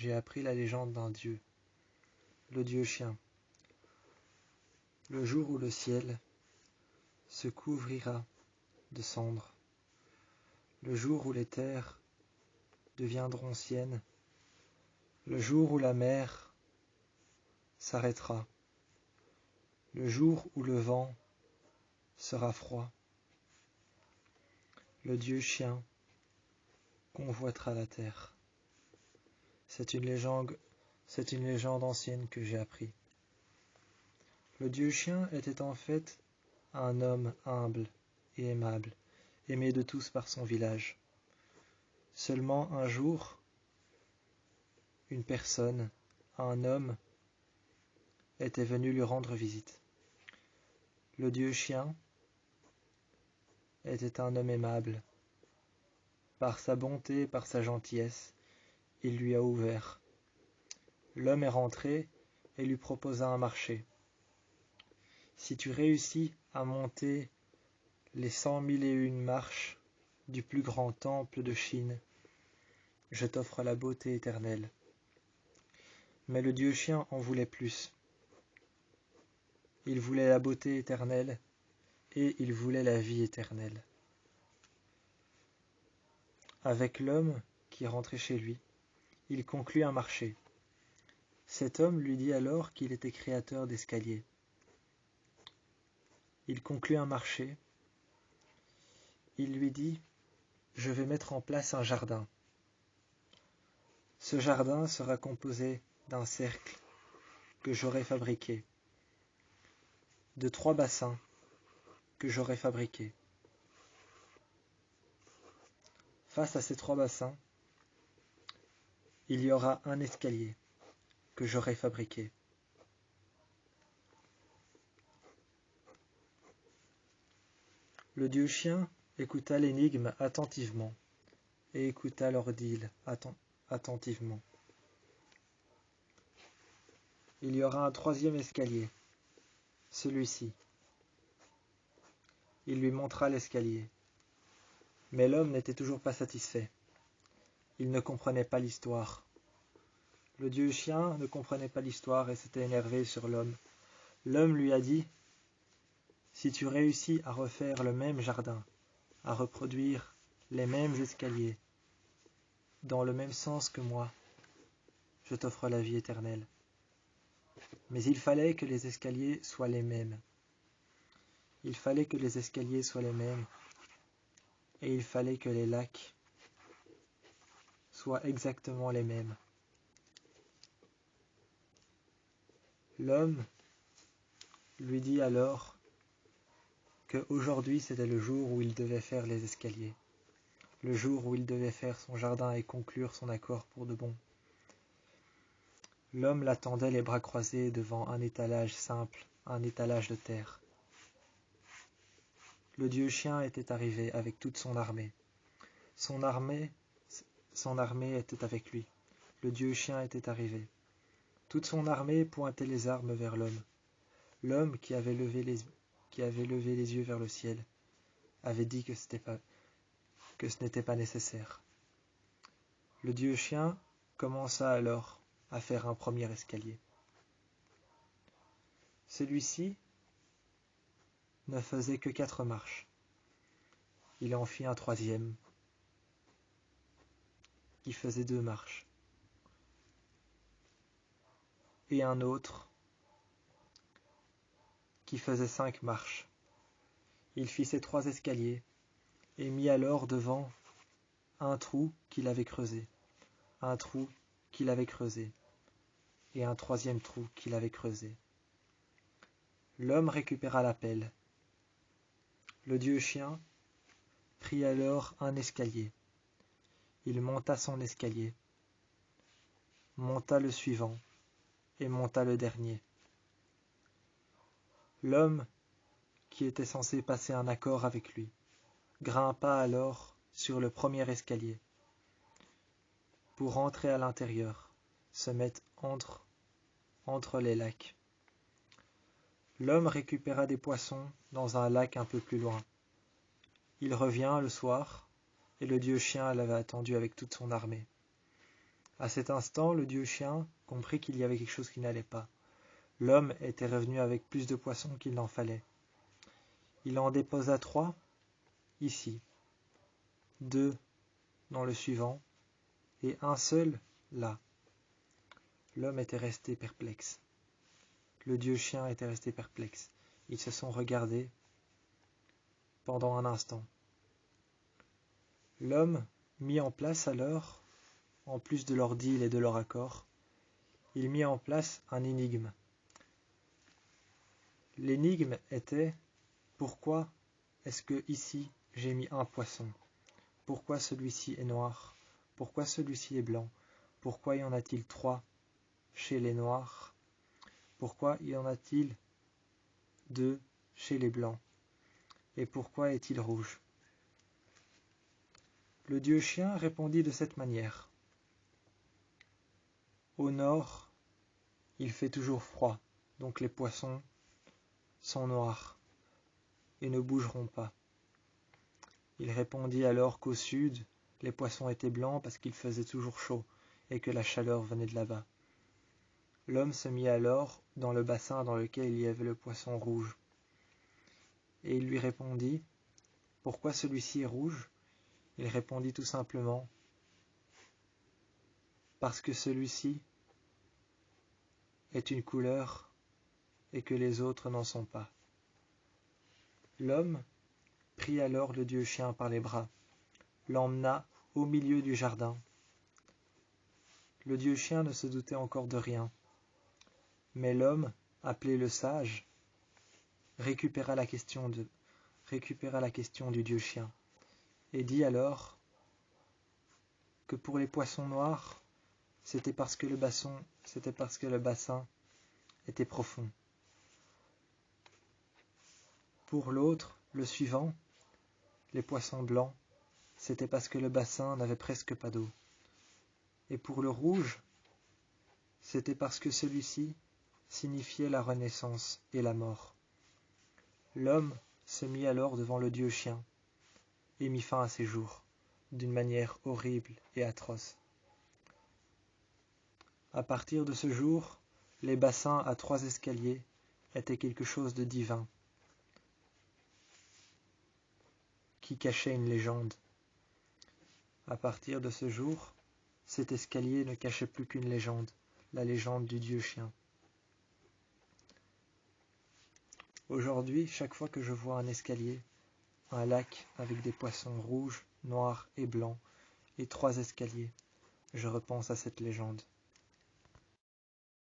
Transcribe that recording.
j'ai appris la légende d'un dieu, le dieu chien. Le jour où le ciel se couvrira de cendres, le jour où les terres deviendront siennes, le jour où la mer s'arrêtera, le jour où le vent sera froid, le dieu chien convoitera la terre. C'est une légende ancienne que j'ai appris. Le dieu chien était en fait un homme humble et aimable, aimé de tous par son village. Seulement un jour, une personne, un homme, était venu lui rendre visite. Le dieu chien était un homme aimable. Par sa bonté et par sa gentillesse, il lui a ouvert. L'homme est rentré et lui proposa un marché. Si tu réussis à monter les 100 001 marches du plus grand temple de Chine, je t'offre la beauté éternelle. Mais le dieu chien en voulait plus. Il voulait la beauté éternelle et il voulait la vie éternelle. Avec l'homme qui rentrait chez lui, il conclut un marché. Cet homme lui dit alors qu'il était créateur d'escaliers. Il conclut un marché. Il lui dit « Je vais mettre en place un jardin. Ce jardin sera composé d'un cercle que j'aurai fabriqué, de 3 bassins que j'aurai fabriqués. Face à ces 3 bassins, il y aura un escalier que j'aurai fabriqué. Le dieu chien écouta l'énigme attentivement et écouta l'ordeal attentivement. Il y aura un 3e escalier, celui-ci. Il lui montra l'escalier. Mais l'homme n'était toujours pas satisfait. Il ne comprenait pas l'histoire. Le dieu chien ne comprenait pas l'histoire et s'était énervé sur l'homme. L'homme lui a dit « Si tu réussis à refaire le même jardin, à reproduire les mêmes escaliers, dans le même sens que moi, je t'offre la vie éternelle. » Mais il fallait que les escaliers soient les mêmes. Il fallait que les escaliers soient les mêmes. Et il fallait que les lacs soient exactement les mêmes. L'homme lui dit alors qu'aujourd'hui c'était le jour où il devait faire les escaliers, le jour où il devait faire son jardin et conclure son accord pour de bon. L'homme l'attendait les bras croisés devant un étalage simple, un étalage de terre. Le dieu chien était arrivé avec toute son armée. Son armée était avec lui. Le dieu chien était arrivé. Toute son armée pointait les armes vers l'homme. L'homme qui avait levé les yeux vers le ciel avait dit que ce n'était pas nécessaire. Le dieu chien commença alors à faire un premier escalier. Celui-ci ne faisait que 4 marches. Il en fit un 3e, qui faisait 2 marches. Et un autre, qui faisait 5 marches. Il fit ces 3 escaliers, et mit alors devant un trou qu'il avait creusé, un trou qu'il avait creusé, et un 3e trou qu'il avait creusé. L'homme récupéra la pelle. Le dieu chien prit alors un escalier. Il monta son escalier, monta le suivant, et monta le dernier. L'homme, qui était censé passer un accord avec lui, grimpa alors sur le premier escalier, pour entrer à l'intérieur, se mettre entre les lacs. L'homme récupéra des poissons dans un lac un peu plus loin. Il revient le soir, et le dieu chien l'avait attendu avec toute son armée. À cet instant, le dieu chien comprit qu'il y avait quelque chose qui n'allait pas. L'homme était revenu avec plus de poissons qu'il n'en fallait. Il en déposa 3 ici, 2 dans le suivant, et un seul là. L'homme était resté perplexe. Le dieu chien était resté perplexe. Ils se sont regardés pendant un instant. L'homme mit en place alors, en plus de leur deal et de leur accord, il mit en place un énigme. L'énigme était: pourquoi est-ce que ici j'ai mis un poisson? Pourquoi celui-ci est noir? Pourquoi celui-ci est blanc? Pourquoi y en a-t-il 3 chez les noirs? Pourquoi y en a-t-il 2 chez les blancs? Et pourquoi est-il rouge? Le dieu chien répondit de cette manière: au nord, il fait toujours froid, donc les poissons sont noirs et ne bougeront pas. Il répondit alors qu'au sud, les poissons étaient blancs parce qu'il faisait toujours chaud et que la chaleur venait de là-bas. L'homme se mit alors dans le bassin dans lequel il y avait le poisson rouge. Et il lui répondit: pourquoi celui-ci est rouge? Il répondit tout simplement: parce que celui-ci est une couleur et que les autres n'en sont pas. L'homme prit alors le dieu chien par les bras, l'emmena au milieu du jardin. Le dieu chien ne se doutait encore de rien, mais l'homme, appelé le sage, récupéra la question du dieu chien, et dit alors que pour les poissons noirs, c'était parce que le bassin était profond. Pour l'autre, le suivant, les poissons blancs, c'était parce que le bassin n'avait presque pas d'eau. Et pour le rouge, c'était parce que celui-ci signifiait la renaissance et la mort. L'homme se mit alors devant le dieu chien et mit fin à ses jours, d'une manière horrible et atroce. À partir de ce jour, les bassins à 3 escaliers étaient quelque chose de divin, qui cachait une légende. À partir de ce jour, cet escalier ne cachait plus qu'une légende, la légende du dieu chien. Aujourd'hui, chaque fois que je vois un escalier, un lac avec des poissons rouges, noirs et blancs, et 3 escaliers, je repense à cette légende.